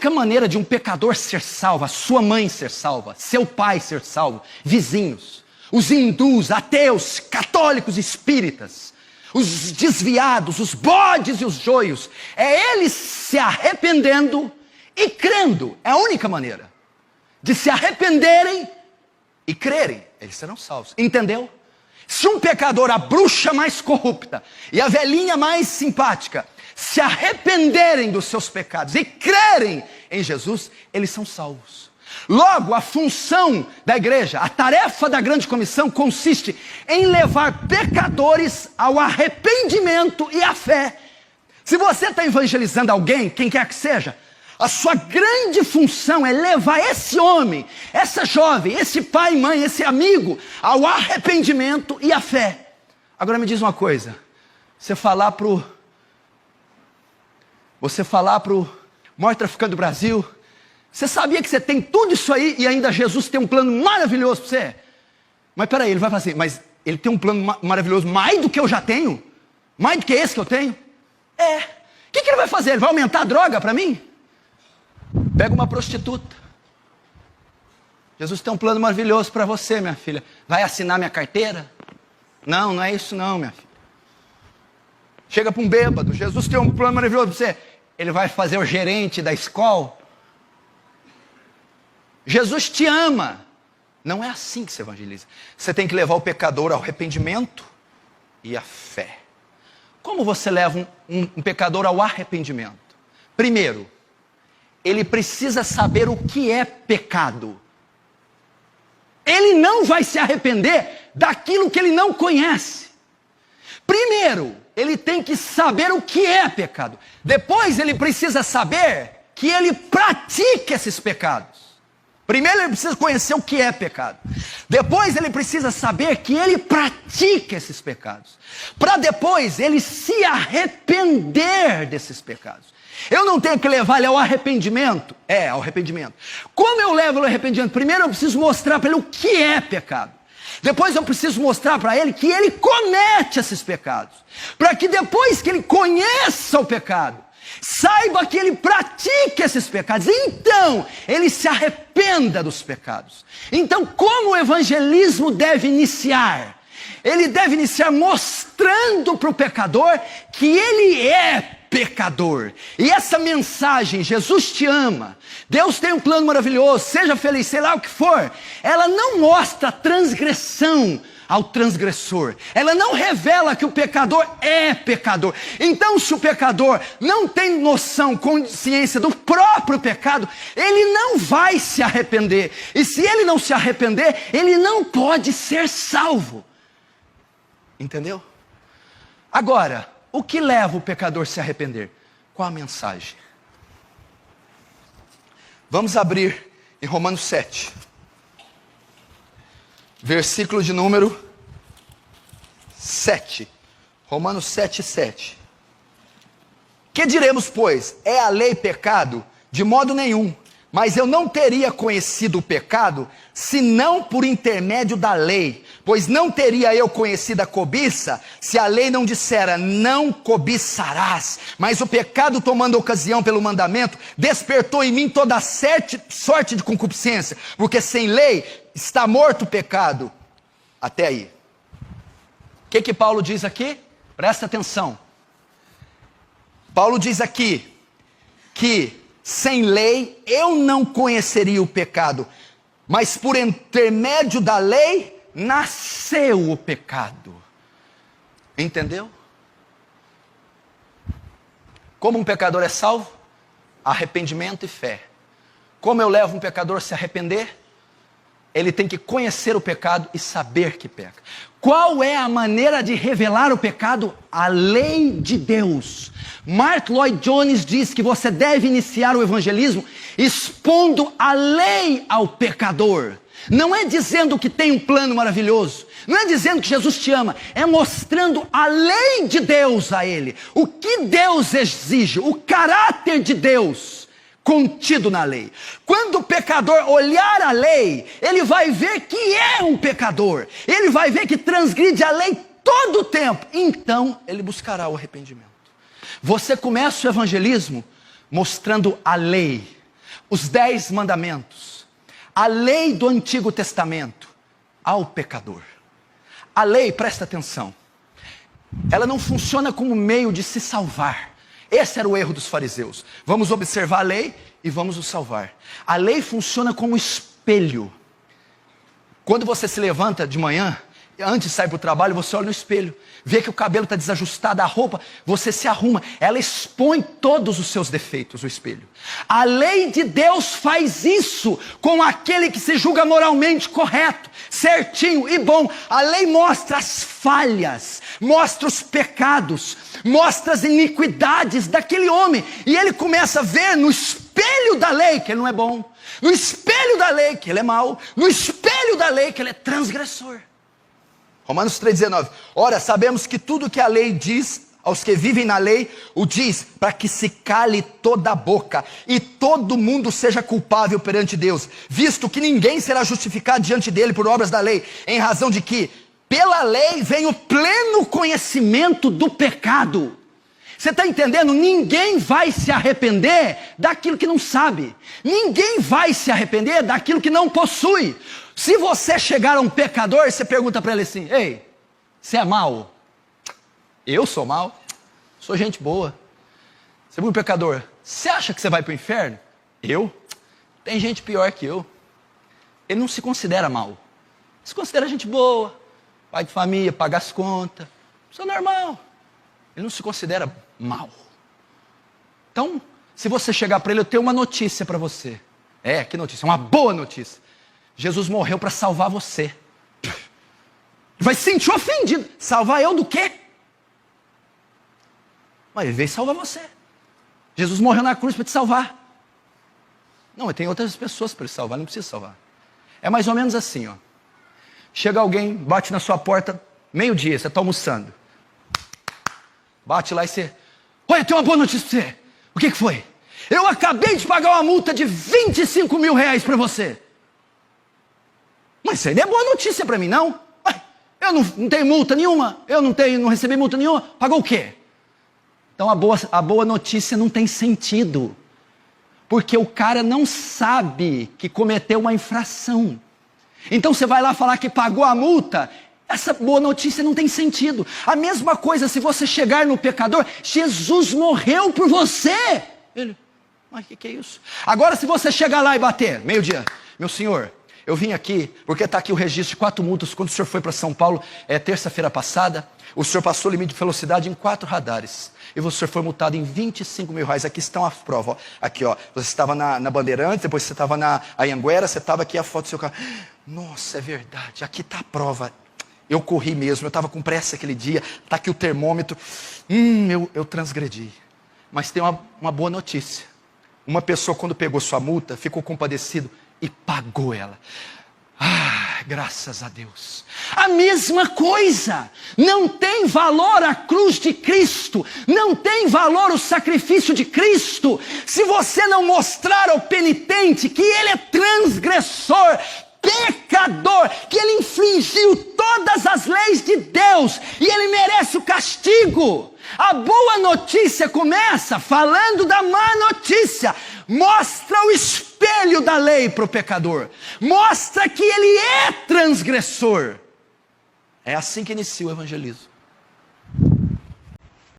única maneira de um pecador ser salvo, a sua mãe ser salva, seu pai ser salvo, vizinhos, os hindus, ateus, católicos, espíritas, os desviados, os bodes e os joios, é eles se arrependendo e crendo. É a única maneira de se arrependerem e crerem. Eles serão salvos. Entendeu? Se um pecador, a bruxa mais corrupta e a velhinha mais simpática, se arrependerem dos seus pecados e crerem em Jesus, eles são salvos. Logo, a função da igreja, a tarefa da grande comissão consiste em levar pecadores ao arrependimento e à fé. Se você está evangelizando alguém, quem quer que seja, a sua grande função é levar esse homem, essa jovem, esse pai e mãe, esse amigo, ao arrependimento e à fé. Agora me diz uma coisa, você falar pro maior traficante do Brasil, você sabia que você tem tudo isso aí e ainda Jesus tem um plano maravilhoso para você? Mas peraí, ele vai falar assim, mas ele tem um plano maravilhoso mais do que eu já tenho? Mais do que esse que eu tenho? O que ele vai fazer? Ele vai aumentar a droga para mim? Pega uma prostituta. Jesus tem um plano maravilhoso para você, minha filha. Vai assinar minha carteira? Não, não é isso não, minha filha. Chega para um bêbado. Jesus tem um plano maravilhoso para você. Ele vai fazer o gerente da escola. Jesus te ama. Não é assim que se evangeliza. Você tem que levar o pecador ao arrependimento e à fé. Como você leva um pecador ao arrependimento? Primeiro, ele precisa saber o que é pecado. Ele não vai se arrepender daquilo que ele não conhece. Primeiro, ele tem que saber o que é pecado. Depois, ele precisa saber que ele pratica esses pecados. Primeiro, ele precisa conhecer o que é pecado. Depois, ele precisa saber que ele pratica esses pecados. Para depois, ele se arrepender desses pecados. Eu não tenho que levar ele ao arrependimento? Ao arrependimento. Como eu levo ele ao arrependimento? Primeiro eu preciso mostrar para ele o que é pecado. Depois eu preciso mostrar para ele que ele comete esses pecados. Para que depois que ele conheça o pecado, saiba que ele pratica esses pecados. Então, ele se arrependa dos pecados. Então, como o evangelismo deve iniciar? Ele deve iniciar mostrando para o pecador que ele é pecador. E essa mensagem, Jesus te ama, Deus tem um plano maravilhoso, seja feliz, sei lá o que for, ela não mostra transgressão ao transgressor. Ela não revela que o pecador é pecador. Então, se o pecador não tem noção, consciência do próprio pecado, ele não vai se arrepender. E se ele não se arrepender, ele não pode ser salvo. Entendeu? Agora, o que leva o pecador a se arrepender? Qual a mensagem? Vamos abrir em Romanos 7. Versículo de número 7. Romanos 7, 7. Que diremos, pois? É a lei pecado? De modo nenhum. Mas eu não teria conhecido o pecado, senão por intermédio da lei. Pois não teria eu conhecido a cobiça, se a lei não dissera, não cobiçarás. Mas o pecado, tomando ocasião pelo mandamento, despertou em mim toda sorte de concupiscência. Porque sem lei está morto o pecado. Até aí. O que Paulo diz aqui? Presta atenção. Paulo diz aqui que sem lei eu não conheceria o pecado, mas por intermédio da lei nasceu o pecado. Entendeu? Como um pecador é salvo? Arrependimento e fé. Como eu levo um pecador a se arrepender? Ele tem que conhecer o pecado e saber que peca. Qual é a maneira de revelar o pecado? A lei de Deus. Martyn Lloyd-Jones diz que você deve iniciar o evangelismo expondo a lei ao pecador. Não é dizendo que tem um plano maravilhoso. Não é dizendo que Jesus te ama. É mostrando a lei de Deus a ele. O que Deus exige. O caráter de Deus contido na lei. Quando o pecador olhar a lei, ele vai ver que é um pecador. Ele vai ver que transgride a lei todo o tempo. Então, ele buscará o arrependimento. Você começa o evangelismo mostrando a lei. os 10 mandamentos, a lei do Antigo Testamento ao pecador. A lei, presta atenção, ela não funciona como meio de se salvar. Esse era o erro dos fariseus. Vamos observar a lei e vamos nos salvar. A lei funciona como espelho. Quando você se levanta de manhã, antes de sair para o trabalho, você olha no espelho, vê que o cabelo está desajustado, a roupa, você se arruma. Ela expõe todos os seus defeitos, o espelho. A lei de Deus faz isso com aquele que se julga moralmente correto, certinho e bom. A lei mostra as falhas, mostra os pecados, mostra as iniquidades daquele homem. E ele começa a ver no espelho da lei que ele não é bom, no espelho da lei que ele é mau, no espelho da lei que ele é transgressor. Romanos 3,19. Ora, sabemos que tudo que a lei diz aos que vivem na lei, o diz para que se cale toda a boca e todo mundo seja culpável perante Deus, visto que ninguém será justificado diante dele por obras da lei, em razão de que pela lei vem o pleno conhecimento do pecado. Você está entendendo? Ninguém vai se arrepender daquilo que não sabe. Ninguém vai se arrepender daquilo que não possui. Se você chegar a um pecador, você pergunta para ele assim: ei, você é mau? Eu sou mau? Sou gente boa. Você é um pecador, você acha que você vai para o inferno? Eu? Tem gente pior que eu. Ele não se considera mau. Se considera gente boa, pai de família, paga as contas. Isso é normal. Ele não se considera mau. Então, se você chegar para ele, eu tenho uma notícia para você. É, que notícia? Uma boa notícia. Jesus morreu para salvar você. Vai se sentir ofendido. Salvar eu do quê? Mas ele veio salvar você. Jesus morreu na cruz para te salvar. Não, mas tem outras pessoas para ele salvar, não precisa salvar. É mais ou menos assim, ó. Chega alguém, bate na sua porta, meio-dia, você está almoçando. Bate lá e você: olha, eu tenho uma boa notícia para você. O que foi? Eu acabei de pagar uma multa de 25 mil reais para você. Mas isso aí não é boa notícia para mim, não. Eu não tenho multa nenhuma. Eu não recebi multa nenhuma. Pagou o quê? Então a boa notícia não tem sentido. Porque o cara não sabe que cometeu uma infração. Então você vai lá falar que pagou a multa. Essa boa notícia não tem sentido. A mesma coisa se você chegar no pecador: Jesus morreu por você. Ele: mas o que é isso? Agora se você chegar lá e bater, meio-dia: meu senhor, eu vim aqui porque está aqui o registro de 4 multas. Quando o senhor foi para São Paulo, terça-feira passada, o senhor passou o limite de velocidade em 4 radares. E o senhor foi multado em 25 mil reais. Aqui estão as provas. Aqui, ó. Você estava na Bandeirantes, depois você estava na Anhanguera, você estava aqui a foto do seu carro. Nossa, é verdade. Aqui está a prova. Eu corri mesmo, eu estava com pressa aquele dia. Está aqui o termômetro. Eu transgredi. Mas tem uma boa notícia. Uma pessoa, quando pegou sua multa, ficou compadecido e pagou ela. Graças a Deus. A mesma coisa. Não tem valor a cruz de Cristo. Não tem valor o sacrifício de Cristo se você não mostrar ao penitente que ele é transgressor, pecador, que ele infringiu todas as leis de Deus e ele merece o castigo. A boa notícia começa falando da má notícia. Mostra o espelho da lei para o pecador. Mostra que ele é transgressor. É assim que inicia o evangelismo.